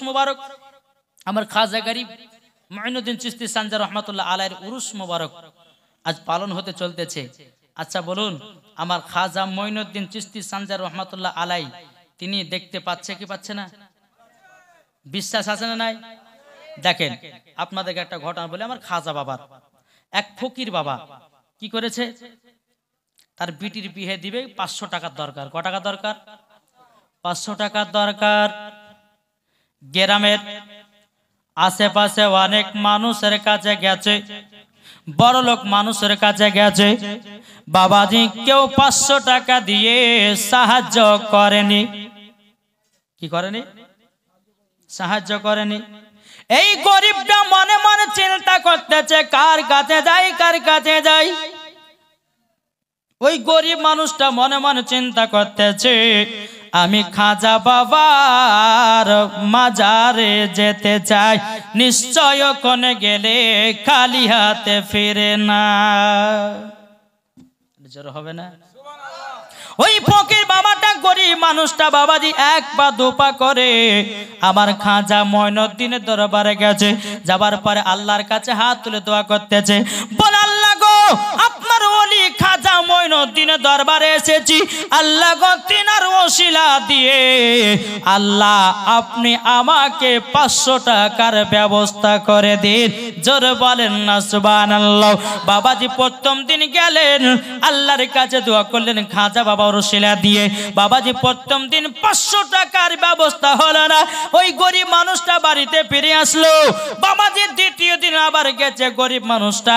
মুবারক আমার খাজা গরিব মুঈনুদ্দিন চিশতি সানজার রহমাতুল্লাহ আলাইহির উরুস মুবারক আজ পালন হতে চলতেছে। আচ্ছা বলুন, আমার খাজা মুঈনুদ্দিন চিশতি সানজার রহমাতুল্লাহ আলাই তিনি দেখতে পাচ্ছে কি পাচ্ছে না? বিশ্বাস আছে না নাই? দেখেন আপনাদেরকে একটা ঘটনা বলে। আমার খাজা বাবার এক ফকির বাবা কি করেছে, তার বিটির বিয়ে দিবে, 500 টাকার দরকার। ক টাকা দরকার? 500 টাকার দরকার। গ্রামের আশেপাশে অনেক মানুষের কাছে গেছে, বড় লোক মানুষের কাছে গেছে, বাবাজি কেউ 500 টাকা দিয়ে সাহায্য করেনি। কি করেনি? সাহায্য করেনি। এই গরিবটা মনে মনে চিন্তা করতেছে কার কাছে যাই, কার কাছে যাই। ওই গরিব মানুষটা মনে মনে চিন্তা করতেছে আমি খাজা বাবার মাজারে যেতে চাই, নিশ্চয় ওখানে গেলে খালি হাতে ফিরে না। জোর হবে না? ওই ফকির বাবাটা গরিব মানুষটা বাবাজি 1 পা 2 পা করে আমার খাজা মুঈনুদ্দিনের দরবারে গেছে। যাবার পরে আল্লাহর কাছে হাত তুলে দোয়া করতেছে, বল আল্লাহ গো আপনার ওলি খাজা মুঈনুদ্দিনের দরবারে এসেছি, আল্লাহ গো তিনার ওসিলা দিয়ে আল্লাহ আপনি আমাকে 500 টাকার ব্যবস্থা করে দিন। জোর বলেন না সুবহানাল্লাহ। বাবাজি প্রথম দিন গেলেন, আল্লাহর কাছে দোয়া করলেন খাজা বাবা ওসিলা দিয়ে। বাবাজি প্রথম দিন 500 টাকার ব্যবস্থা হলো না, ওই গরিব মানুষটা বাড়িতে ফিরে আসলো। বাবাজি দ্বিতীয় দিন আবার গেছে গরিব মানুষটা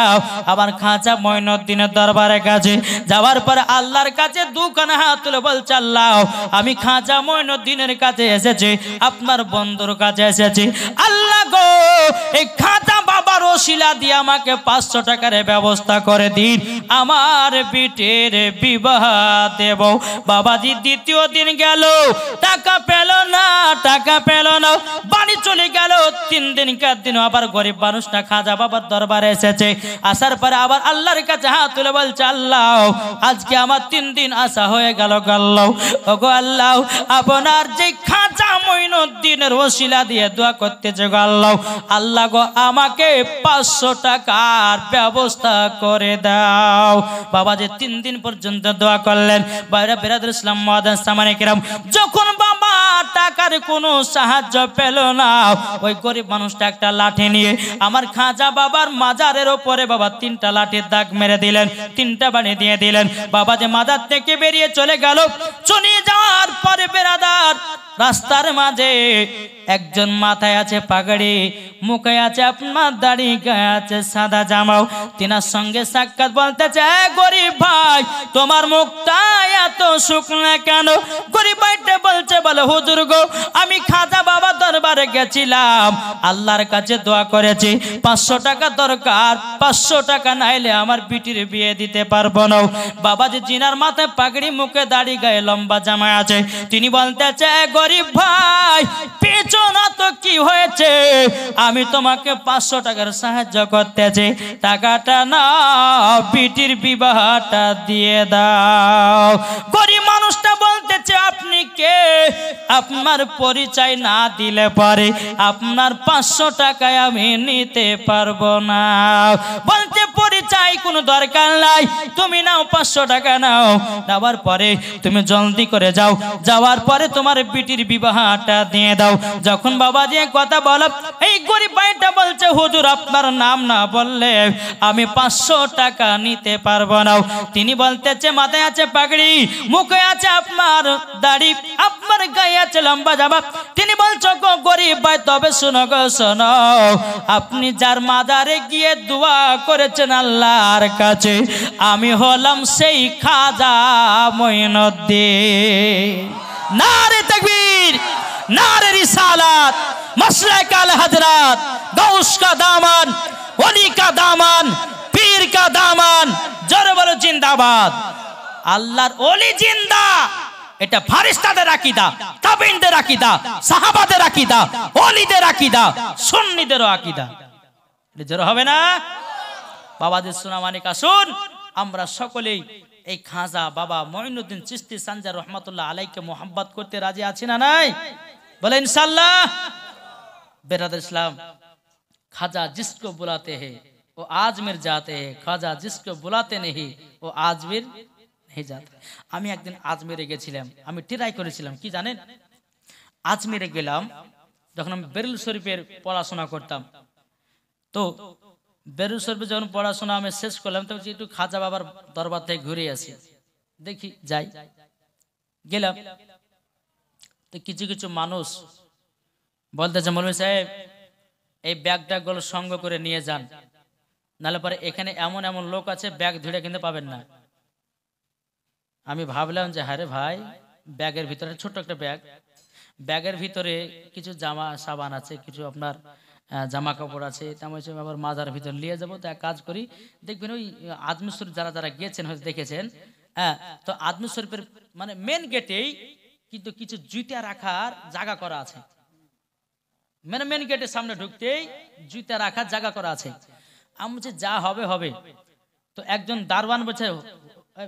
আবার খাজা মুঈনুদ্দিনের দরবারে গেছে। যাওয়ার পর আল্লাহর কাছে দুখানা হাত তুলে বলছে আল্লাহ আমি খাজা মুঈনুদ্দিনের কাছে এসেছি, আপনার বন্ধুর কাছে এসেছি, আল্লাহ গো এই খাজা বাবার ওসিলা দিয়ে আমাকে 500 টাকার ব্যবস্থা করে দিন, আমার বিটির বিবাহ দেব। বাবাজি দ্বিতীয় দিন গেল, টাকা পেল না, টাকা পেল না, বাড়ি চলে গেল। 3 দিনকার দিন আবার গরিব মানুষটা খাজা বাবার দরবারে এসেছে। আসার পরে আবার আল্লাহর কাছে হাত তুলে বলছে আল্লাহ আজকে আমার 3 দিন আসা হয়ে গেল, ওগো আল্লাহ আপনার যে খাজা মুঈনুদ্দিনের ওসিলা দিয়ে দোয়া করতেছে গো আল্লাহ, আল্লাহ গো আমাকে 500 টাকার ব্যবস্থা করে দাও। বাবাজি 3 দিন পর্যন্ত দোয়া করলেন। বাইরে বিরাদর ইসলাম মুআদ্দিন সামানে কিরাম, যখন বাবা টাকার কোনো সাহায্য পেল না, ওই গরিব মানুষটা একটা লাঠি নিয়ে আমার খাজা বাবার মাজারের উপরে বাবা 3টা লাঠির দাগ মেরে দিলেন, 3টা বানিয়ে দিয়ে দিলেন। বাবা যে মাজার থেকে বেরিয়ে চলে গেল। চলে যাওয়ার পরে বেরাদার রাস্তার মাঝে একজন মাথায় আছে পাগড়ি, মুখে আছে আপনার দাড়ি, গায়ে আছে সাদা জামাও, তিনার সঙ্গে সাক্ষাৎ বলতেছে গরিব ভাই তোমার মুখটা এত শুকনা কেন? গরিব ভাইটা বলছে বলে হুজুর গো আমি খাজা বাবা দরবারে গেছিলাম, আল্লাহর কাছে দোয়া করেছি 500 টাকা দরকার, 500 টাকা নাইলে আমার বিটির বিয়ে দিতে পারবো না। বাবা যে জিনার মাথায় পাগড়ি, মুখে দাড়ি, গায়ে লম্বা জামা আছে, তিনি বলতেছে গরিব ভাই পেছনা তো কি হয়েছে, আমি তোমাকে 500 টাকার সাহায্য করতেছি, টাকাটা না বিটির বিবাহটা দিয়ে দাও। গরিব মানুষটা বলতেছে আপনি কে? আপনার পরিচয় না দিলে পরে আপনার 500 টাকায় আমি নিতে পারবো না। বলতে পরিচয় কোনো দরকার নাই, তুমি নাও 500 টাকা নাও, নেওয়ার পরে তুমি জলদি করে যাও, যাওয়ার পরে তোমার বিটির বিবাহটা দিয়ে দাও। যখন বাবা যে কথা বল, এই গরিব ভাইটা বলছে হুজুর আপনার নাম না বললে আমি 500 টাকা নিতে পারবো না। তিনি বলতেছে মাথায় আছে পাগড়ি, মুখে আছে আপনার দাড়ি, আপনার গায়ে আছে লম্বা জামা। তিনি বলছো গো গরিব ভাই তবে শোনো গো শোনো, আপনি যার মাজারে গিয়ে দোয়া করেছেন আল্লাহর কাছে, আমি হলাম সেই খাজা মুঈনুদ্দিন। নারে তাকবীর, नारे रिसालत, मसलक अल हजरत, गौस का दामन, वली का दामन, पीर का दामन, जोर बोलो जिंदाबाद। আল্লাহর ওলি জিন্দা, এটা ফারিস্তাদের আকীদা, তাবিনদের আকীদা, সাহাবাদের আকীদা, ওলিদের আকীদা, সুন্নিদের আকীদা। এটা জোর হবে না? বাবাদের সুনামানিক আসুন আমরা সকলেই এই খাজা বাবা মুঈনুদ্দিন চিশতি সানজার রহমাতুল্লাহ আলাইকে মোহাব্বত করতে রাজি আছি না নাই? বলে ইনশাআল্লাহ। बेरादर इस्लाम, खाजा जिसको बुलाते हैं वो आजमेर जाते हैं, खाजा जिसको बुलाते नहीं वो आजमेर नहीं जाते। আমি একদিন আজমেরে গেছিলাম, আমি ট্রাই করেছিলাম কি জানেন, আজমেরে গেলাম যখন আমি বেরুল শরীফের পড়াশোনা করতাম। তো বেরুল শরীফে যখন পড়াশোনা আমি শেষ করলাম তো একটু খাজা বাবার দরবার থেকে ঘুরে আসি, দেখি যাই। গেলাম তো কিছু কিছু মানুষ বলতেছে মৌলভী সাহেব এই ব্যাগটা গুলো সঙ্গ করে নিয়ে যান, নাহলে পরে এখানে এমন এমন লোক আছে ব্যাগ ধরে কিনতে পাবেন না। আমি ভাবলাম যে হ্যাঁ রে ভাই, ব্যাগের ভিতরে ছোট্ট একটা ব্যাগ, ব্যাগের ভিতরে কিছু জামা সাবান আছে, কিছু আপনার জামা কাপড় আছে, তেমন আবার মাজার ভিতরে নিয়ে যাবো। তো এক কাজ করি, দেখবেন ওই আজমির শরীফ যারা যারা গিয়েছেন হয়তো দেখেছেন, হ্যাঁ, তো আজমির শরীফের মানে মেন গেটেই কিন্তু কিছু জুতা রাখার জায়গা করা আছে, মানে মেন গেটের সামনে ঢুকতেই জুতা রাখার জায়গা করা আছে। আমি বলছি যা হবে হবে। তো একজন দারওয়ান বলছে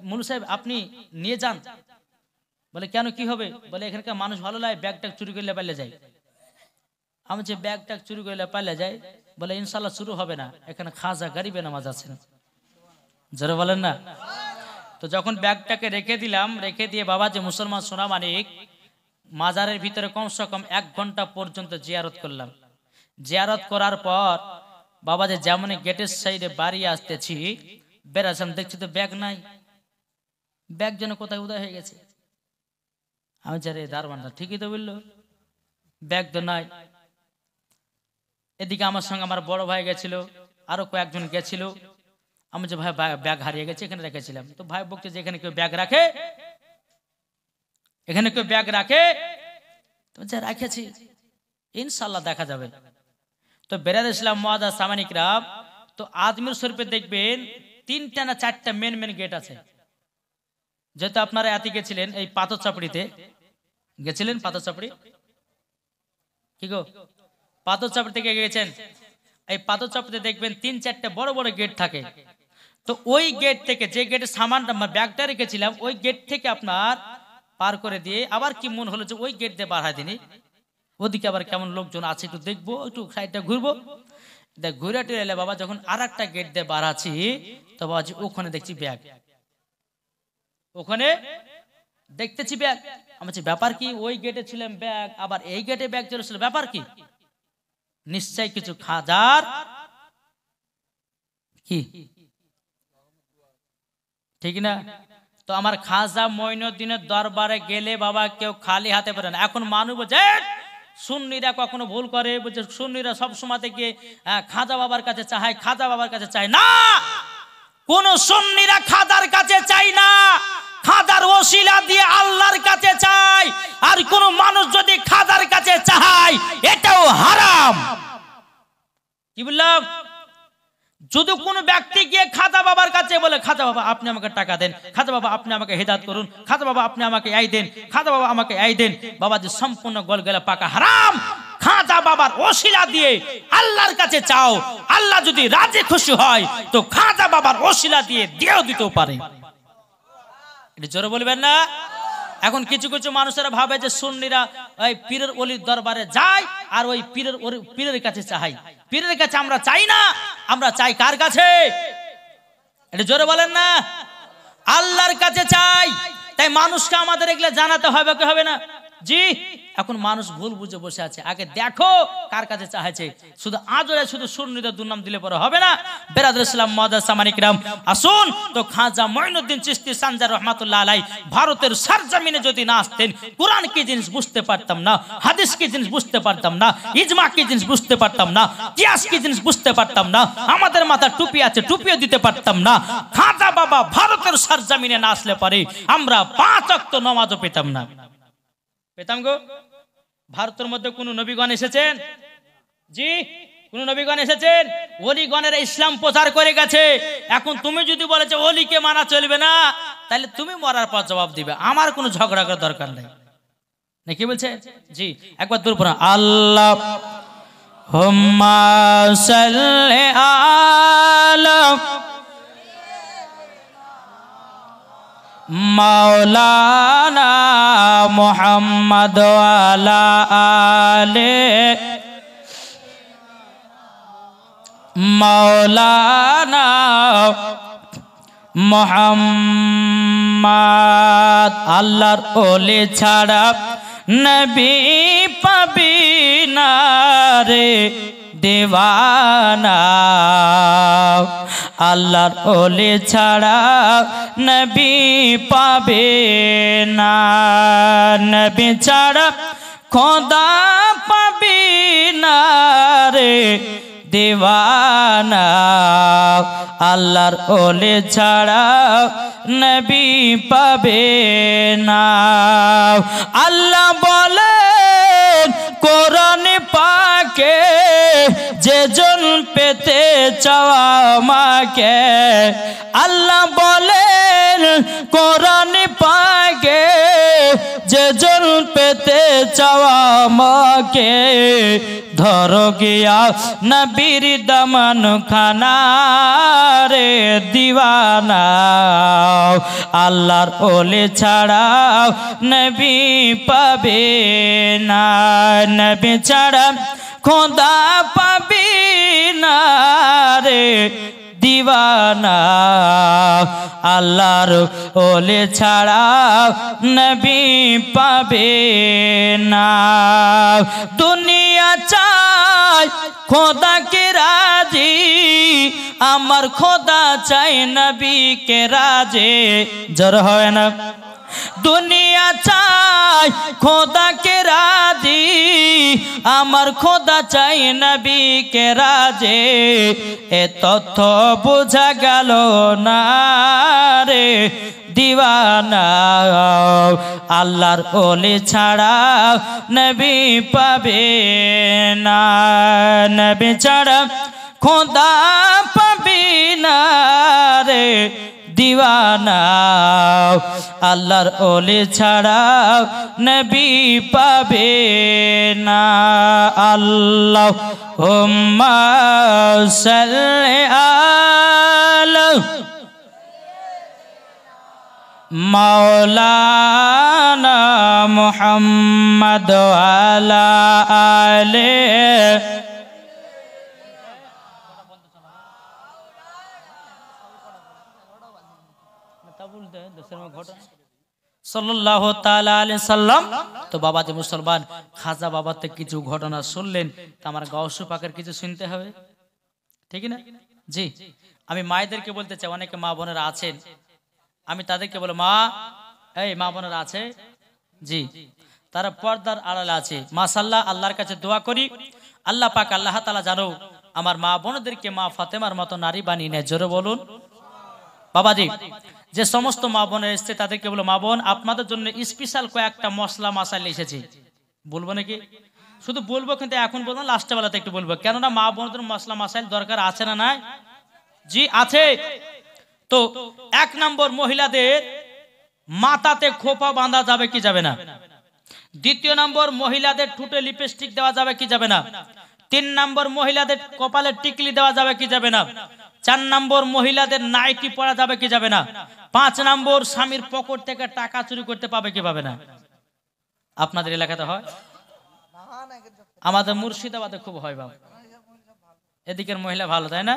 মৌলভী সাহেব আপনি নিয়ে যান। বলে কেন কি হবে? বলে এখানকার মানুষ ভালো লাগে, ব্যাগটা চুরি করলে পালিয়ে যায়। আমি যে ব্যাগটা চুরি করলে পালিয়ে যায়, বলে ইনশাল্লাহ শুরু হবে না, এখানে খাজা গরিবে নামাজ আছে না, জোরে বলেন না। তো যখন ব্যাগটাকে রেখে দিলাম, রেখে দিয়ে বাবা যে মুসলমান সোনা মানিক মাজারের ভিতরে কমসে কম 1 ঘন্টা পর্যন্ত জিয়ারত করলাম। জিয়ারত করার পর বাবা যে যেমন গেটের সাইডে বাড়ি আসতেছি, বেরাসাম দেখছি তো ব্যাগ নাই, ব্যাগ যেন কোথায় উদয় হয়ে গেছে। আমি যারে দারওয়ানটা ঠিকই তো বললো, ব্যাগ তো নাই। এদিকে আমার সঙ্গে আমার বড় ভাই গেছিল, আরো কয়েকজন গেছিল। আমি যে ভাই ব্যাগ হারিয়ে গেছে, এখানে রেখেছিলাম। তো ভাই বলছে যে এখানে কেউ ব্যাগ রাখে, এখানে কেউ ব্যাগ রাখে? তো যা রাখেছি ইনশাল্লাহ দেখা যাবে। তো বেরাদ ইসলাম মুআজ্জাজ সামানিক রাব, তো আজমির শরীফে দেখবেন 3টা না 4টা মেন মেন গেট আছে। যেহেতু আপনারা এতে গেছিলেন, এই পাথর চাপড়িতে গেছিলেন, পাথর চাপড়ি কি গো, পাথর চাপড়ি থেকে গেছেন, এই পাথর চাপড়িতে দেখবেন 3-4টা বড় বড় গেট থাকে। তো ওই গেট থেকে, যে গেটের সামানটা ব্যাগটা রেখেছিলাম, ওই গেট থেকে আপনার পার করে দিয়ে আবার কি মন হলো যে ওই গেট দিয়ে বার হয় দিনই, ওদিকে আবার কেমন লোকজন আছে একটু দেখবো, একটু সাইডটা ঘুরবো। দেখ ঘুরে এলে বাবা যখন আর একটা গেট দিয়ে বার আছি, তো বাবা ওখানে দেখছি ব্যাগ, ওখানে দেখতেছি ব্যাগ। আমি বলছি ব্যাপার কি? ওই গেটে ছিলাম ব্যাগ, আবার এই গেটে ব্যাগ চলেছিল, ব্যাপার কি? নিশ্চয় কিছু খাজার কি, ঠিক না? তো আমার খাজা মঈনুদ্দিনের দরবারে গেলে বাবা কেউ খালি হাতে পারে না। এখন মানুষ বলছে সুন্নিরা কখনো ভুল করে, বলছে সুন্নিরা সবসময় থেকে খাজা বাবার কাছে চায়, খাজা বাবার কাছে চায় না। কোন সুন্নিরা খাজার কাছে চাই না, খাজার ওসিলা দিয়ে আল্লাহর কাছে চাই। আর কোন মানুষ যদি খাজার কাছে চায় এটাও হারাম। কি বললাম? যদি কোনো ব্যক্তি গিয়ে খাজা বাবার কাছে বলে খাজা বাবা আপনি আমাকে টাকা দেন, খাজা বাবা আপনি আমাকে হেদায়েত করুন, খাজা বাবা আপনি আমাকে এই দেন, খাজা বাবা আমাকে এই দেন, বাবা যে সম্পূর্ণ গলগলা পাকা হারাম। খাজা বাবার ওসিলা দিয়ে আল্লাহর কাছে চাও, আল্লাহ যদি রাজি খুশি হয় তো খাজা বাবার ওসিলা দিয়ে দিয়েও দিতেও পারে। এটা জোরে বলবেন না? এখন কিছু কিছু মানুষেরা ভাবে যে সুন্নিরা ওই পীরের ওলির দরবারে যায় আর ওই পীরের কাছে চাই। পীরের কাছে আমরা চাই না, আমরা চাই কার কাছে? এটা জোরে বলেন না? আল্লাহর কাছে চাই। তাই মানুষকে আমাদের এগুলো জানাতে হবে কি হবে না? জি। এখন মানুষ ভুল বুঝে বসে আছে, আগে দেখো কার কাছে চাইছে। শুধু আজরে শুধু সুন্নিদের দুর্নাম দিলে পরে হবে না। বেরাদর ইসলাম মুআজ্জাজ সামানিক রাম, আসুন তো খাজা মঈনুদ্দিন চিশতি সানজার রহমাতুল্লাহ আলাইহি ভারতের সরজমিনে যদি না আসতেন, কোরআন কি জিনিস বুঝতে পারতাম না, হাদিস কি জিনিস বুঝতে পারতাম না, ইজমা কি জিনিস বুঝতে পারতাম না, কিয়াস কি জিনিস বুঝতে পারতাম না, আমাদের মাথা টুপি আছে টুপিও দিতে পারতাম না। খাজা বাবা ভারতের সরজমিনে না আসলে পরে আমরা 5 ওয়াক্ত নামাজও পেতাম না। পেতাম গো? ভারতের মধ্যে কোন নবীগণ এসেছেন? জি, কোন নবীগণ এসেছেন? ওলিগণের ইসলাম প্রচার করে গেছে। এখন তুমি যদি বলে যে ওলিকে মানা চলবে না, তাহলে তুমি মরার পর জবাব দিবে, আমার কোনো ঝগড়া করার দরকার নেই। নাকি বলছে? জি, একবার দূর পড়া আল্লাহ হুম্মা সাল্লি আলা মাওলানা মুহাম্মদ ওয়া আলা আলি মাওলানা মুহাম্মদ। আল্লাহর ওলি ছাড়া নবী পাবি না রে দেওয়ানা, আল্লাহর ওলি ছাড়া নবী পাবে না, নবী ছাড়া খোদা পাবি না রে দেওয়ানা, আল্লাহর ওলি ছাড়া নবী পাবে না। আল্লাহ বলেন কোরআন পাকে, যেজন পেতে চাওয়া আমাকে, আল্লাহ বলেন কোরআন পাকে, যেজন পেতে চাওয়া আমাকে, ধরো গিয়া নবীর দামান খানা রে দিওয়ানা, আল্লাহর ওলি ছাড়া নবী পাবে না, নবী ছাড়া খোদা পাবি না রে দিওয়ানা, আল্লাহর ওলি ছাড়া নবী পাবে না। দুনিয়া চাই খোদা কে রাজি, আমার খোদা চাই নবী কে রাজে, জোর হয় না। দুনিয়া চাই খোদা কে রাজি, আমার খোদা চাই নবী কে রাজে, এ তথ্য বোঝা গেল না রে দিওয়ানা, আল্লাহর ওলি ছাড়া নবী পাবে না, নবী ছাড়া খোদা পাবি না রে দিওয়ানা, আল্লাহর ওলি ছাড়া নবী পাবে না। আল্লাহুম্মা সাল্লি আলা মাওলানা মুহাম্মদ ওয়ালা আলিহি সাল্লাল্লাহু তাআলা আলাইহি সাল্লাম। তো বাবা যে মুসলমান খাজা বাবাতে কিছু ঘটনা শুনলেন, তা আমার গাউস পাকের কিছু শুনতে হবে, ঠিক না? জি, আমি মায়েদেরকে বলতে চাই, অনেকে মা বোনেরা আছেন, আমি তাদেরকে বলি মা, এই মা বোনেরা আছে, জি, তারা পর্দার আড়ালে আছে, মাশাআল্লাহ, আল্লাহর কাছে দোয়া করি আল্লাহ পাক আল্লাহ তাআলা জানো আমার মা বোনদেরকে মা ফাতেমার মতো নারী বানিয়ে নেয়, জোরে বলুন বাবাজি। যে সমস্ত মা বোনের এসছে তাদেরকে বলো মা বোন, আপনাদের জন্য স্পেশাল কয়েকটা মশলা মাসাইল এসেছে, বলবো নাকি? শুধু বলবো, কিন্তু এখন বলবো না, লাস্টে বেলাতে একটু বলবো, কেননা মা বোনদের মশলা মাসাইল দরকার আছে না নাই? জি আছে। তো এক নম্বর, মহিলাদের মাথাতে খোপা বাঁধা যাবে কি যাবে না? দ্বিতীয় নম্বর, মহিলাদের ঠোঁটে লিপস্টিক দেওয়া যাবে কি যাবে না? তিন নম্বর, মহিলাদের কপালে টিকলি দেওয়া যাবে কি যাবে না? চার নম্বর, মহিলাদের নাইটি পরা যাবে কি যাবে না? পাঁচ নম্বর, স্বামীর পকেট থেকে টাকা চুরি করতে পাবে কি পাবে না? আপনাদের এলাকাতে হয়, আমাদের মুর্শিদাবাদে খুব হয় বাবা, এদিকের মহিলা ভালো, তাই না?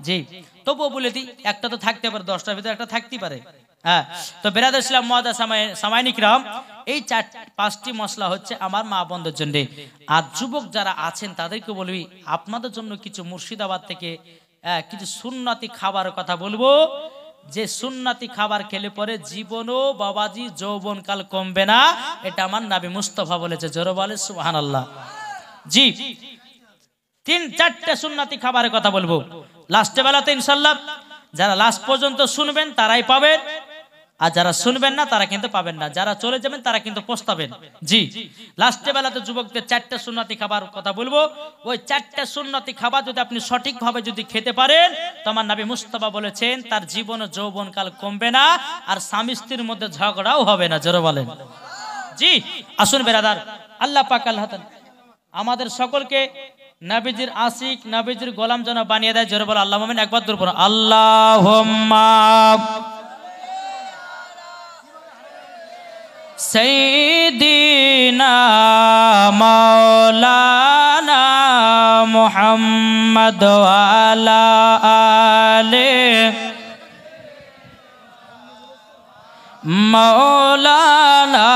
জি, তবুও বলে দিই, একটা তো থাকতে পারে, 10টার ভিতরে একটা থাকতেই পারে। হ্যাঁ, তো বেরাদ ইসলাম মুআদ্দাদ সামাইনিক রাম, এই 4-5টি মশলা হচ্ছে আমার মা বোনদের জন্য। আর যুবক যারা আছেন তাদেরকে বলবি, আপনাদের জন্য কিছু মুর্শিদাবাদ থেকে কিছু সুন্নতি খাবার কথা বলবো, যে সুন্নতি খাবার খেলে পরে জীবনও বাবাজি যৌবনকাল কমবে না, এটা আমার নবী মুস্তাফা বলেছে, জোরে বলে সুবহানাল্লাহ। জি, 3-4টে সুন্নতি খাবারের কথা বলবো লাস্টে বেলাতে ইনশাআল্লাহ। যারা লাস্ট পর্যন্ত শুনবেন তারাই পাবেন, আর যারা শুনবেন না তারা কিন্তু পাবেন না, যারা চলে যাবেন তারা কিন্তু পস্তাবেন। জি, লাস্টে বেলাতে যুবকদের 4টে সুন্নতি খাবার কথা বলবো। ওই 4টে সুন্নতি খাবার যদি আপনি সঠিকভাবে যদি খেতে পারেন, তো আমার নবী মুস্তাফা বলেছেন তার জীবন ও যৌবনকাল কমবে না, আর স্বামী স্ত্রীর মধ্যে ঝগড়াও হবে না, জোরে বলেন। জি, আসুন বেরাদার, আল্লাহ পাক আল্লাহ তাআলা আমাদের সকলকে নবীজির আশিক, নবীজির গোলাম যেন বানিয়ে দেয়, জোরে বলে আল্লাহ আমিন। একবার দূর পড়ুন, আল্লাহুম্মা সাইয়্যিদিনা মাওলানা মুহাম্মদ ওয়া আলা আলি মাওলানা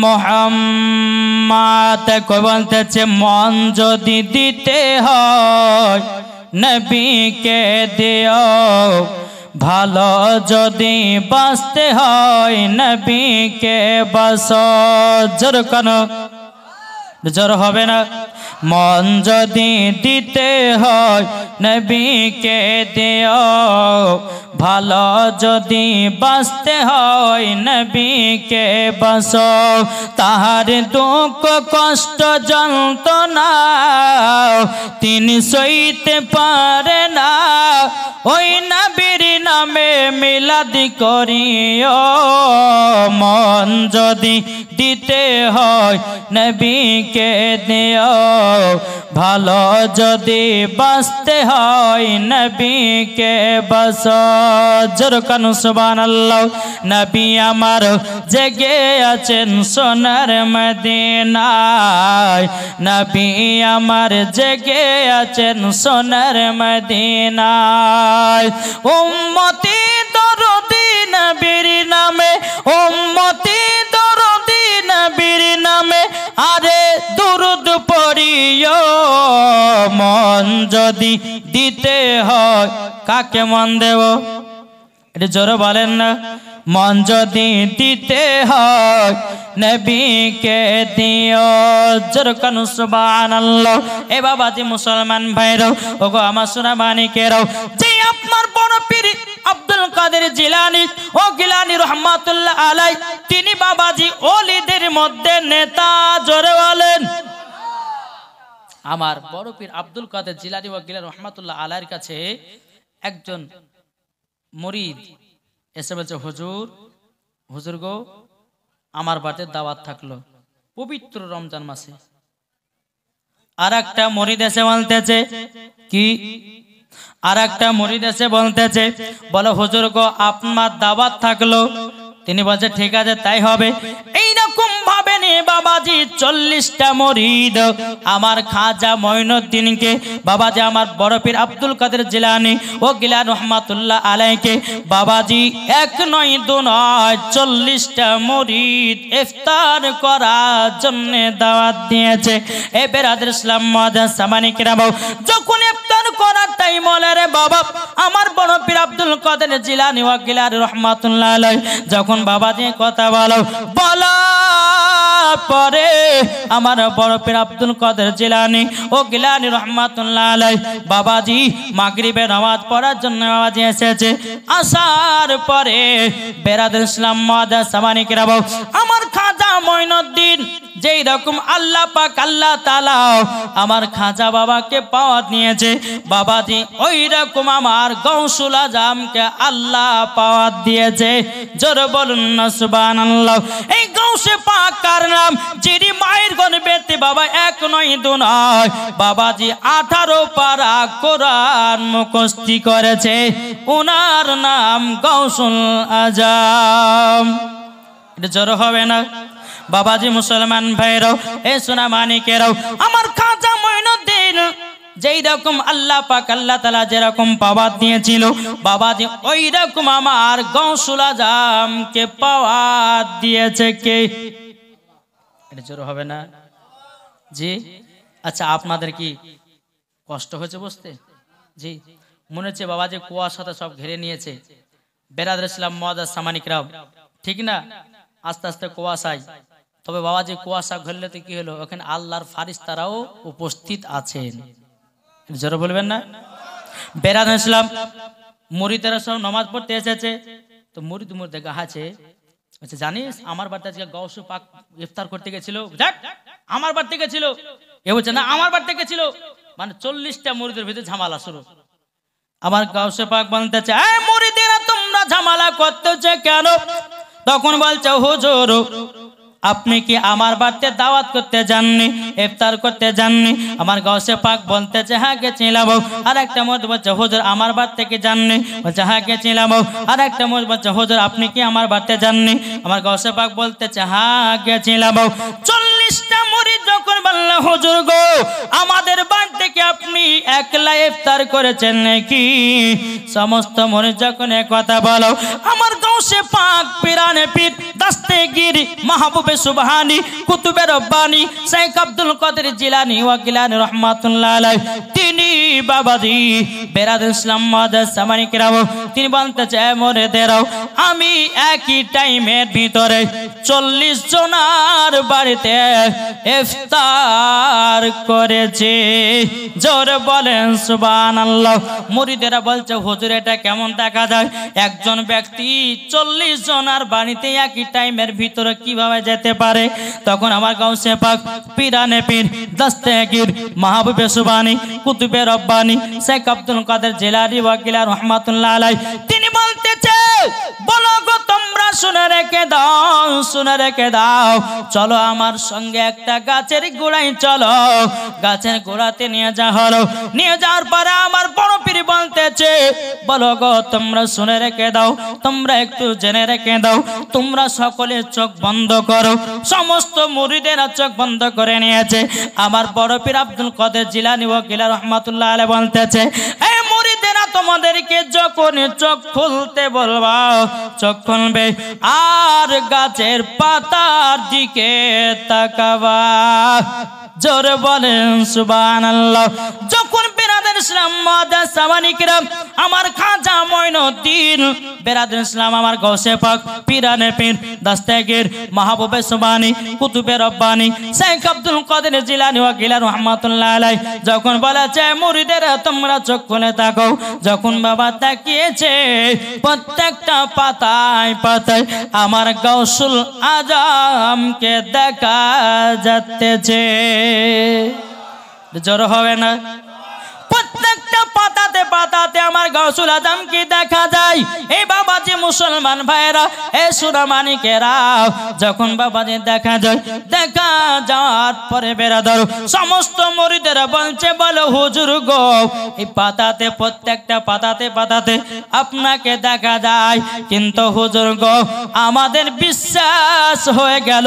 মুহাম্মদ। কই বলতেছে মন যদি দিতে হয় নবীকে দিও, ভালো যদি বাঁচতে হয় নবীকে বাঁচো। জোর কেন জোর হবে না? মন যদি দিতে হয় নবীকে দিও, ভালো যদি বাঁচতে হয় নবীকে বাঁচো। তাহার দুঃখ কষ্ট যন্ত্রণা তিনি সইতে পারে না, ওই নবীর নামে মিলাদ করিও। মন যদি দিতে হয় নবীকে দিও, ভালো যদি বাঁচতে হয় নবীকে বাঁচো। জোর কানু সুবহানাল্লাহ। নবী আমার জেগে আছেন সোনার মদিনায়, নবী আমার জেগে আছেন সোনার মদিনায়। উম্মতি দরদি নবীর নামে, উম্মতি দরদি নবীর নামে আরে দুরুদ পড়িও। মন যদি দিতে হয় কাকে মন দেব? এটা জোরে বলেন না। মন যদি দিতে হয় নবীকে দিও। জোর কানু সুবহানাল্লাহ। এ বাবাজি মুসলমান ভাইরাও, ওগো আমার সোনা মানিকেরাও, যে আপনার বড় পীর আব্দুল কাদের জিলানী ও গিলানী রহমাতুল্লাহ আলাই, তিনি বাবাজি ওলিদের মধ্যে নেতা। জোরে বলেন। আমার বড় পীর আব্দুল কাদের জিলানী ও গিলানী রহমাতুল্লাহ আলাইর কাছে একজন মুরিদ এসে বলছে, হুজুর হুজুর গো, আমার বাড়িতে দাওয়াত থাকলো পবিত্র রমজান মাসে। আর একটা মুরিদ এসে বলতেছে কি, আর একটা মুরিদ এসে বলতেছে, বলো হুজুর গো আপনার দাওয়াত থাকলো। তিনি বলছে ঠিক আছে তাই হবে। এইরকম ভাবে নিয়ে বাবাজি 40টা মুরিদ আমার খাজা মঈনুদ্দিনকে, বাবাজি আমার বড় পীর আব্দুল কাদের জিলানী ও গিলানী রহমাতুল্লাহ আলাইকে বাবাজি 1 নয় 2 নয় 40টা মুরিদ ইফতার করার জন্য দাওয়াত দিয়েছে। এ বেরাদর ইসলাম মুআজ্জাজ সামানি কিরাম, যখন ইফতার করার টাইম হলো রে বাবা, আমার বড় পীর আব্দুল কাদের জিলানী ও গিলানী রহমাতুল্লাহ আলাই যখন বাবাজি কথা বলো পরে আমার বড় পীর আব্দুল কাদের জিলানী ও গিলানী রহমাতুল্লাহ আলাই বাবাজি মাগরিবের নামাজ পড়ার জন্য বাবাজি এসেছে। আসার পরে বেরাদর ইসলাম মুআজ্জাজ সামানি কিরাম, আমার খাজা মঈনুদ্দিন যেই রকম আল্লাহ পাক আল্লাহ তাআলা আমার খাজা বাবাকে পাওয়া নিয়েছে, বাবাজি ওই রকম আমার গৌসুল আজমকে আল্লাহ পাওয়া দিয়েছে। জোরে বলুন না সুবহানাল্লাহ। এই গৌসে পাক কার নাম? যিনি মায়ের গর্ভেতে বাবা 1 নয় 2 নয় বাবাজি 18 পারা কোরআন মুখস্থ করেছে, ওনার নাম গৌসুল আজম। এটা জোরে হবে না? বাবাজি মুসলমান ভাইরাও, এ সোনা মানিকেরাও, আমার খাজা মঈনুদ্দিন যেই রকম আল্লাহ পাক আল্লাহ তাআলা যেরকম পাওয়া দিয়েছিল বাবাজি ওই রকম আমার গৌসুল আজমকে পাওয়া দিয়েছে কে? এটা জোর হবে না জি? আচ্ছা আপনাদের কি কষ্ট হয়েছে বুঝতে? জি মনে হচ্ছে বাবাজি কুয়াশাতে সব ঘিরে নিয়েছে। বেরাদর ইসলাম মুআজ্জাজ সামানি কিরাম, ঠিক না? আস্তে আস্তে কুয়াশায়, তবে বাবাজি কুয়াশা ঘুরলে তো কি হলো, ওখানে আল্লাহর ফারিস্তারাও উপস্থিত আছেন। জোরে বলবেন না? বেরাদর ইসলাম মুরিদেরা সব নামাজ পড়তে এসেছে, তো মুরিদ দেখা আছে, আচ্ছা জানিস আমার বাড়িতে আজকে গাউসে পাক ইফতার করতে গেছিল, দেখ আমার বাড়িতে গেছিল, এ বলছে না আমার বাড়িতে গেছিল, মানে 40টা মুরিদের ভিতরে ঝামেলা শুরু। আমার গাউসে পাক বলতেছে, এই মুরিদেরা তোমরা ঝামেলা করতেছে কেন? তখন বলছে, হুজুর আপনি কি আমার বাড়িতে দাওয়াত করতে যাননি, ইফতার করতে যাননি? আমার গাউসে পাক বলতেছে হ্যাঁ গেছিলাম। আর একটা মুরিদ বলছে, হুজুর আমার বাড়ি থেকে যাননি? বলছে হ্যাঁ গেছিলাম। আর একটা মুরিদ বলছে, হুজুর আপনি কি আমার বাড়িতে যাননি? আমার গাউসে পাক বলতেছে হ্যাঁ গেছিলাম। 40টা মুরিদ যখন বলল, হুজুর গো আমাদের একলা ইফতার করেছেন নাকি? সমস্ত মনে যখন কথা বলো, আমার গাউসে পাক পিরানে পীর দস্তগীর মাহবুবে সুবহানি কুতুবে রব্বানি শেখ আব্দুল কাদের জিলানী ওয়া গিলানী রাহমাতুল্লাহ আলাইহি, তিনি বাবাজি বেরাদুল ইসলাম মাদার সামানি কিরাম, তিনি বলতে চায় মরে দেরাও, আমি একই টাইমের ভিতরে 40 জনার বাড়িতে ইফতার করেছি। জোরে বলেন সুবহানাল্লাহ। মুরিদেরা বলছে হুজুর এটা কেমন দেখা যায়? একজন ব্যক্তি 40 জনার বাড়িতে একই টাইমের ভিতরে কিভাবে যেতে পারে? তখন আমার গাউসে পাক পিরানে পীর দস্তগীর মাহবুবে সুবহানি কুতুবে রব্বানি শেখ আব্দুল কাদের জিলানী ওয়া গিলানী রাহমাতুল্লাহ আলাইহি, তিনি বলতেছে বলো গো তোমরা শুনে রেখে দাও, শুনে রেখে দাও, চলো আমার সঙ্গে একটা গাছের গোড়ায় চলো। গাছের গোড়াতে নিয়ে যা হলো, নিয়ে যাওয়ার পরে আমার বড় পীর বলতেছে বলো গো তোমরা শুনে রেখে দাও, তোমরা একটু জেনে রেখে দাও, তোমরা সকলে চোখ বন্ধ করো। সমস্ত মুরিদেরা চোখ বন্ধ করে নিয়েছে। আমার বড় পীর আব্দুল কাদের জিলানী ওয়া গিলানী রাহমাতুল্লাহ আলাইহি বলতেছে এই মুরিদেরা তোমাদেরকে যখন চোখ খুলতে বলবা চোখ খুলবে আর গাছের পাতার দিকে তাকাবা। জোরে বলেন সুবহানাল্লাহ। যখন বেরাদার ইসলাম মাদার সামানি কিরাম আমার খাজা মঈনুদ্দিন বেরাদার ইসলাম আমার গাউসে পাক পিরানে পীর দস্তগীর মাহবুবে সুবহানি কুতুবে রব্বানি শেখ আব্দুল কাদের জিলানী ওয়া গিলানী রাহমাতুল্লাহ আলাইহি যখন বলেছে মুরিদেরা তোমরা চোখ খুলে তাকাও, যখন বাবা তাকিয়েছে প্রত্যেকটা পাতায় পাতায় আমার গাউসুল আজমকে দেখা যাচ্ছে। জোর হবে না? প্রত্যেকটা পাতাতে পাতাতে আমার গাউসুল আজমকে দেখা যায়। এই বাবাজি মুসলমান ভাইরা এ সুরামানিকেরা যখন বাবাজি দেখা যায়, দেখা যাওয়ার পরে বেরাদার সমস্ত মুরিদেরা বলছে বলো হুজুর গো এই পাতাতে প্রত্যেকটা পাতাতে পাতাতে আপনাকে দেখা যায়, কিন্তু হুজুর গো আমাদের বিশ্বাস হয়ে গেল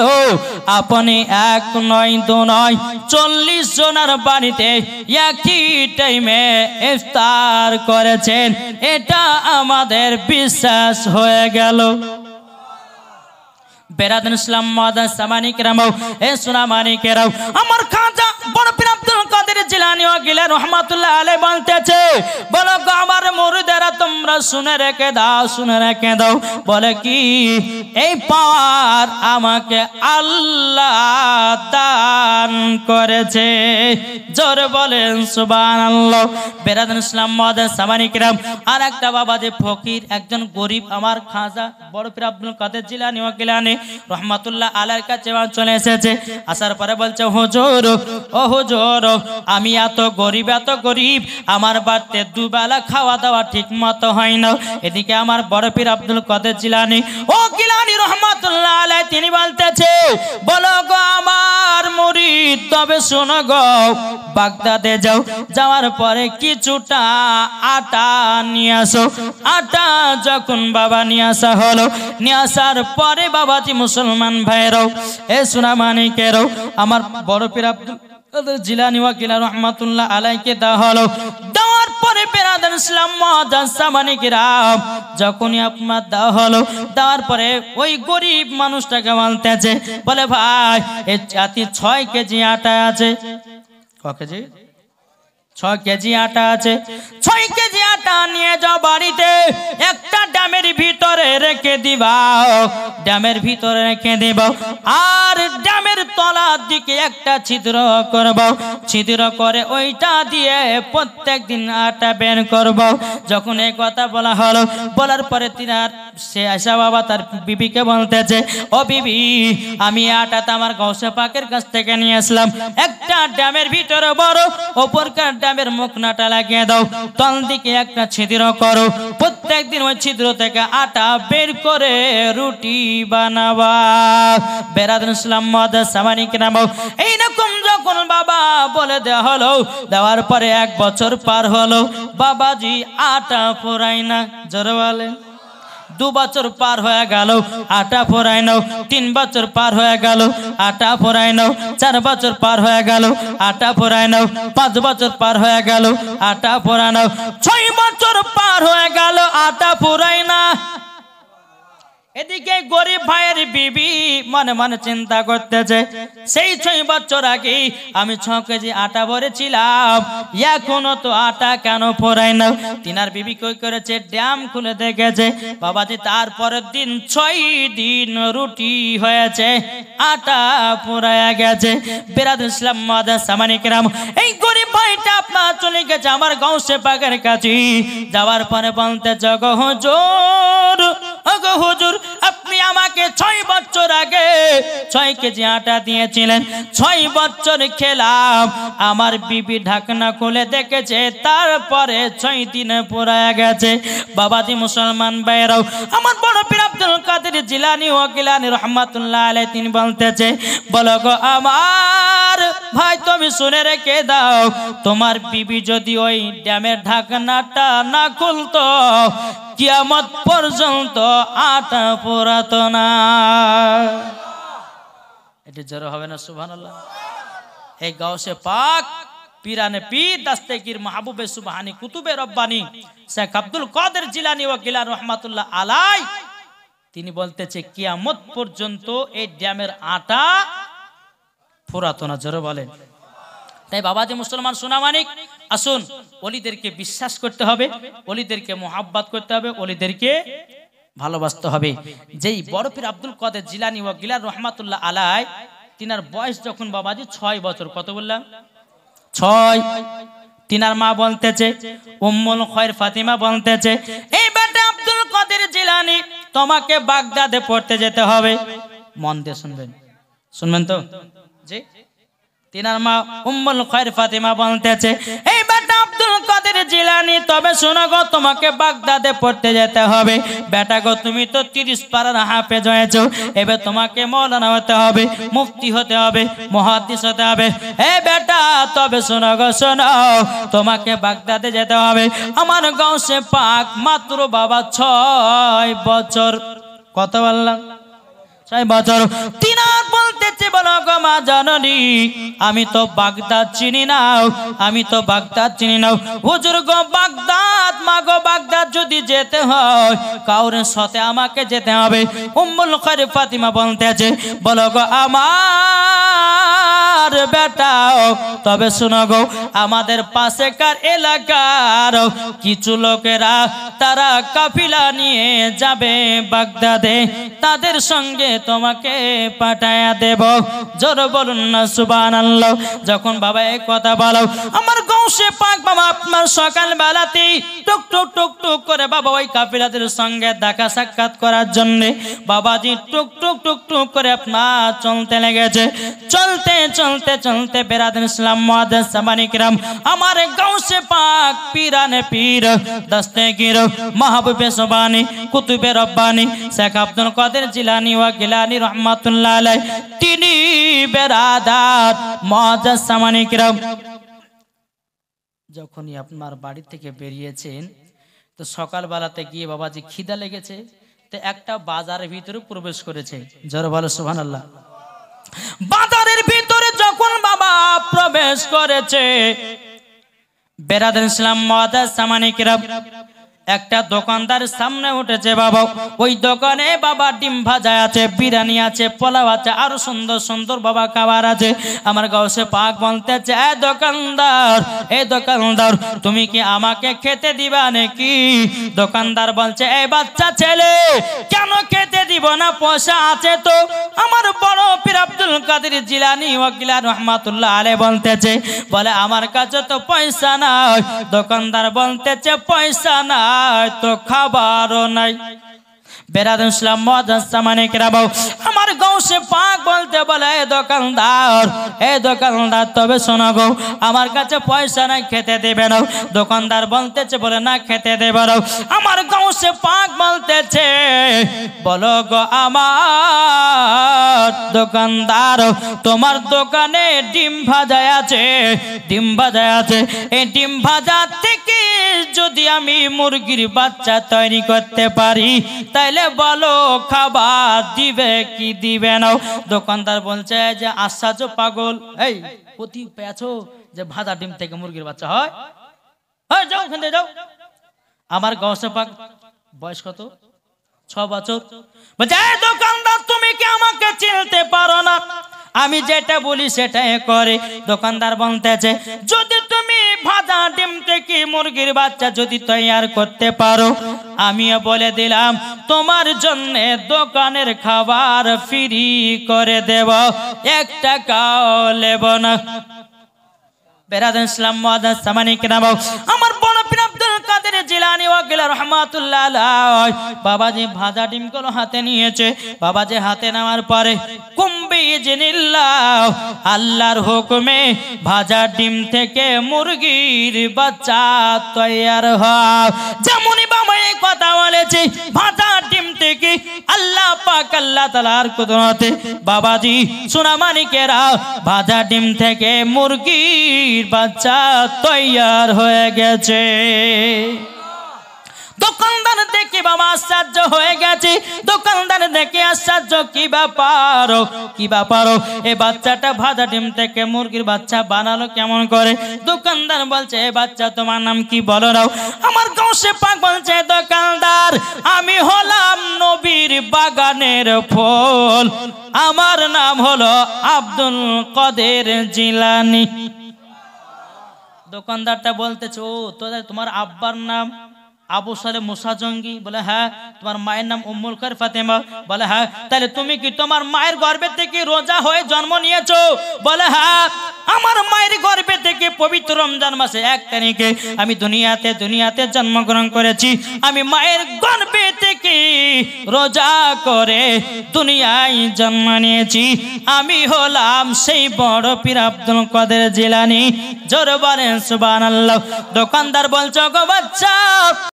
আপনি এক নয় দু নয় 40 জনের বাড়িতে একই টাইমে ইফতার করেছেন, এটা আমাদের বিশ্বাস হয়ে গেল। বেরাদার ইসলাম মাদার সামানি কিরাম এ সুনামানি কেরাও আমার খাজা বড় পীর আব্দুল কাদের জিলানী ওয়া গিলানী রাহমাতুল্লাহ আলাইহি বলতেছে বলো গো আমার মুরিদেরা তোমরা শুনে রেখে দাও, শুনে রেখে দাও। বলে কি এই পাওয়ার আমাকে আল্লাহ দান করেছে। জোরে বলেন সুবহানাল্লাহ। বেরাদার ইসলাম মাদার সামানি কিরাম আর একটা বাবা যে ফকির একজন গরিব আমার খাজা বড় পীর আব্দুল কাদের জিলানী ওয়া গিলানী রহমাতুল্লাহ আলাইহির কাছে চলে এসেছে। আসার পরে বলছে হুজুর ও হুজুর আমি এত গরিব আমার বাড়িতে দুবেলা খাওয়া দাওয়া ঠিক মতো হয় না। এদিকে আমার বড় পীর আব্দুল কাদের জিলানী ও গিলানী রহমাতুল্লাহ আলাইহি তিনি বলতেছে বলো গো আমার মুরিদ তবে শোনো গো বাগদাদে যাও, যাওয়ার পরে কিছুটা আটা নিয়ে আসো। আটা যখন বাবা নিয়ে আসা হলো, নিয়ে আসার পরে বাবাজি মুসলমান ভাইরাও এ সুনামানিকেরাও আমার বড় পীর আব্দুল কাদের জিলানী ওয়া গিলানী রাহমাতুল্লাহ আলাইহিকে দেওয়া হলো। দেওয়ার পরে বেরাদার ইসলাম মাদার সামানিকেরা যখনই আপনার দেওয়া হলো, দেওয়ার পরে ওই গরিব মানুষটাকে বলতেছে বলে ভাই এই 6 কেজি আটা আছে। ক কেজি? 6 কেজি আটা আছে। 6 কেজি আটা নিয়ে যাও বাড়িতে, একটা ড্যামের ভিতরে রেখে দিবা, ড্যামের ভিতরে রেখে দেব। আর ড্যামের তলার দিকে একটা ছিদ্র করব, ছিদ্র করে ওইটা দিয়ে প্রত্যেক দিন আটা বের করব। যখন এই কথা বলা হলো, বলার পরে সে আয়সা বাবা তার বিবিকে বলতেছে ও বিবি আমি আটাটা আমার গাউসে পাকের কাছ থেকে নিয়ে আসলাম, একটা ড্যামের ভিতরে বড় ওপরকার ড্যামের মুখনাটা লাগিয়ে দাও, তল দিকে একটা ছিদ্র করো, প্রত্যেক দিন ওই ছিদ্র থেকে আটা বের করে রুটি বানাবা। বেরাদার ইসলাম মাদার সামানিকেরা এইরকম যখন বাবা বলে দেওয়া হলো, দেওয়ার পরে 1 বছর পার হলো, বাবাজি আটা পোড়ায় না। জোরে বলেন। 2 বছর পার হয়ে গেল আটা ফোরাই নাও, 3 বছর পার হয়ে গেল আটা ফোরাই নাও, 4 বছর পার হয়ে গেল আটা ফোরাই নাও, 5 বছর পার হয়ে গেল আটা ফোরাই নাও, 6 বছর পার হয়ে গেল আটা ফোরাই না। এদিকে গরিব ভাইয়ের বিবি মনে মনে চিন্তা করতেছে, সেই 6 বছর আগে আমি 6 কেজি আটা ভরেছিলাম, এখনো তো আটা কেন ফোরাই না। তিনার বিবি কই করেছে, ড্যাম খুলে দেখেছে বাবাজি তারপরের দিন 6 দিন রুটি হয়েছে, আটা ফোরায়া গেছে। বেরাদ ইসলাম মাদার সামানি কেরাম, এই গরিব ভাইটা আপনার চলে গেছে আমার গাউসে পাকের কাছে। যাওয়ার পরে বলতে জগ হুজুর, ওগো হুজুর আপনি আমাকে 6 বছর আগে 6 কেজি আটা দিয়েছিলেন, 6 বছর খেলাম, আমার বিবি ঢাকনা খুলে দেখেছে তারপরে 6 দিনে পুরায়া গেছে। বাবাজি মুসলমান ভাইরাও, আমার বড় পীর আব্দুল কাদের জিলানী ও গিলানী রহমাতুল্লাহ আলাইহি তিনি বলতেছে, বলো গো আমার ভাই তুমি শুনে রেখে দাও, তোমার বিবি যদি ওই ড্যামের ঢাকনাটা না খুলতো কিয়ামত পর্যন্ত আটা পোড়াতো না। এটা জোরে হবে না সুবহানাল্লাহ। এই গাউসে পাক পীরানে পীর দাস্তেগীর মাহবুবে সুবহানী কুতুবে রব্বানী শেখ আব্দুল কাদের জিলানী ও গিলানী রহমাতুল্লাহ আলাইহি তিনি বলতেছে কিয়ামত পর্যন্ত এই ড্যামের আটা পোড়াতো না। জোরে বলেন। তাই বাবাজি মুসলমান সোনামানিক, আসুন ওলিদেরকে বিশ্বাস করতে হবে, ওলিদেরকে মোহাব্বত করতে হবে, ওলিদেরকে ভালোবাসতে হবে। যেই বড় পীর আব্দুল কাদের জিলানী ও গিলানী রহমাতুল্লাহ আলাইহি তিনার বয়স যখন বাবাজি 6 বছর, কত বললাম 6, তিনার মা বলতেছে উম্মুল খয়র ফাতিমা বলতেছে, এই বেটা আব্দুল কাদের জিলানী তোমাকে বাগদাদে পড়তে যেতে হবে। মন দিয়ে শুনবেন, শুনবেন তো জি। তিনার মা উম্মুল খয়র ফাতিমা বলতেছে, এই বেটা আব্দুল কাদের জিলানী তবে শোনো গো তোমাকে বাগদাদে পড়তে যেতে হবে। বেটা গো তুমি তো 30 পারার হাফেজ হয়েছো, এবার তোমাকে মাওলানা হতে হবে, মুফতি হতে হবে, মুহাদ্দিস হতে হবে। এই বেটা তবে শোনো গো শোনো, তোমাকে বাগদাদে যেতে হবে। আমার গাউসে পাক মাত্র বাবা 6 বছর, কত বললাম 6 বছর। তিনার বলতেছে বলো গো মা জননী আমি তো বাগদাদ চিনি না, আমি তো বাগদাদ চিনি না। হুজুর গো বাগদাদ, মা গো বাগদাদ যদি যেতে হয় কাউরের সাথে আমাকে যেতে হবে। উম্মুল খয়র ফাতিমা বলতেছে বলো গো আমার বেটা তবে শোনো গো, আমাদের পাশেকার এলাকার কিছু লোকেরা তারা কাফিলা নিয়ে যাবে বাগদাদে, তাদের সঙ্গে তোমাকে পাঠায়া দেব। জোর বলুন না সুবহানাল্লাহ। যখন বাবা এই কথা বলো আমার গাউসে পাক বাবা আপনার সকাল বেলাতেই টুক টুক টুক টুক করে বাবা ওই কাফিলাদের সঙ্গে দেখা সাক্ষাৎ করার জন্য বাবাজি টুক টুক টুক টুক করে আপনার চলতে লেগেছে। চলতে চলতে চলতে বেরাদার ইসলাম মুআদ্দাস সামানি কিরাম, আমার গাউসে পাক পীরানে পীর দাস্তেগীর মাহবুবে সুবহানী কুতুবে রব্বানী শেখ আব্দুল কাদের জিলানী ও গিলানী রহমাতুল্লাহ আলাইহি তিনি বেরাদার মুআদ্দাস সামানি কিরাম যখনই আপনার বাড়ি থেকে বেরিয়েছেন তো সকালবেলাতে গিয়ে বাবাজি খিদা লেগেছে, তো একটা বাজারের ভিতরে প্রবেশ করেছে। জোরে বলো সুবহানাল্লাহ। বাজারের ভিতরে যখন বাবা প্রবেশ করেছে বেরাদার ইসলাম মুআদ্দাস সামানি কিরাম একটা দোকানদার সামনে উঠেছে বাবা, ওই দোকানে বাবা ডিম ভাজা আছে, বিরিয়ানি আছে, পোলাও আছে, আরো সুন্দর সুন্দর বাবা খাবার আছে। আমার গাউসে পাক বলতেছে এ দোকানদার তুমি কি আমাকে খেতে দিবা নাকি? দোকানদার বলছে এই বাচ্চা ছেলে কেন খেতে দিব না, পয়সা আছে তো। আমার বড় পীর আব্দুল কাদের জিলানী ও গিলানী রহমাতুল্লাহ আলাইহি বলতেছে বলে আমার কাছে তো পয়সা নাই। দোকানদার বলতেছে পয়সা নাই তো খাবারও নাই। বেরাদার ইসলাম মুআদ্দাস সামানি কিরাম, আমার গাউসে গাউসে পাক বলতে বলে এ দোকানদার তবে শোনো গো, আমার কাছে পয়সা নাই, খেতে দেবে না। দোকানদার বলতেছে বলে না, খেতে দেবে না। আমার গাউসে পাক বলতেছে বলো গো আমার দোকানদার, তোমার দোকানে ডিম ভাজা আছে, ডিম ভাজা আছে, এই ডিম ভাজা থেকে যদি আমি মুরগির বাচ্চা তৈরি করতে পারি তাইলে বলো খাবার দিবে কি দিবে না? দোকানদার বলছে যে আশ্চর্য পাগল, এই প্রতি পেয়েছো যে ভাজা ডিম থেকে মুরগির বাচ্চা হয়? যাও ওখান থেকে যাও। আমার গাউসে পাক বয়স কত? 6 বছর। বলছে দোকানদার তুমি কি আমাকে চিনতে পারো না? আমি যেটা বলি সেটাই করে। দোকানদার বলতেছে যদি তুমি ভাজা ডিম থেকে মুরগির বাচ্চা যদি তৈরি করতে পারো, আমিও বলে দিলাম তোমার জন্য দোকানের খাবার ফ্রি করে দেব, 1 টাকাও নেব না। বেরাদান ইসলাম মুআদ্দাস সামানি কিরাম, আমার বড় পীর আব্দুল কাদের জিলানী ওয়াকিল রাহমাতুল্লাহ আলাইহি বাবাজি ভাজা ডিমগুলো হাতে নিয়েছে। বাবাজি হাতে নেওয়ার পরে কুম্বি জিনিল্লাহ, আল্লাহর হুকুমে ভাজা ডিম থেকে মুরগির বাচ্চা তৈরি হয়। যেমনই বাবা এই কথা বলেছে, ভাজা ডিম থেকে আল্লাহ পাক আল্লাহ তাআলার কুদরতে বাবাজি সোনা মানিকেরা ভাজা ডিম থেকে মুরগির বাচ্চা তৈয়ার হয়ে গেছে। দোকানদার দেখে বাবা আশ্চর্য হয়ে গেছে। দোকানদার দেখে আশ্চর্য, কি ব্যাপার কি ব্যাপার, এই বাচ্চাটা ভাজা ডিম থেকে মুরগির বাচ্চা বানালো কেমন করে? দোকানদার বলছে এই বাচ্চা তোমার নাম কি বলো নাও? আমার গাউসে পাক বলছে দোকানদার আমি হলাম নবীর বাগানের ফুল, আমার নাম হলো আব্দুল কাদের জিলানী। দোকানদারটা বলতেছে ও তোমার আব্বার নাম আবু সালেহ মুসা জঙ্গি? বলে হ্যাঁ। তোমার মায়ের নাম উম্মুল খায়র ফাতেমা? বলে হ্যাঁ। তাহলে তুমি কি তোমার মায়ের গর্ভে থেকে রোজা হয়ে জন্ম নিয়েছো? বলে হ্যাঁ। আমার মায়ের গর্ভে থেকে পবিত্র রমজান মাসে 1 তারিখে আমি দুনিয়াতে জন্মগ্রহণ করেছি। আমি মায়ের গর্ভে থেকে রোজা করে দুনিয়ায় জন্ম নিয়েছি। আমি হলাম সেই বড় পীর আব্দুল কাদের জিলানী। জোরে বলেন সুবহানাল্লাহ। দোকানদার বলছো গো বাচ্চা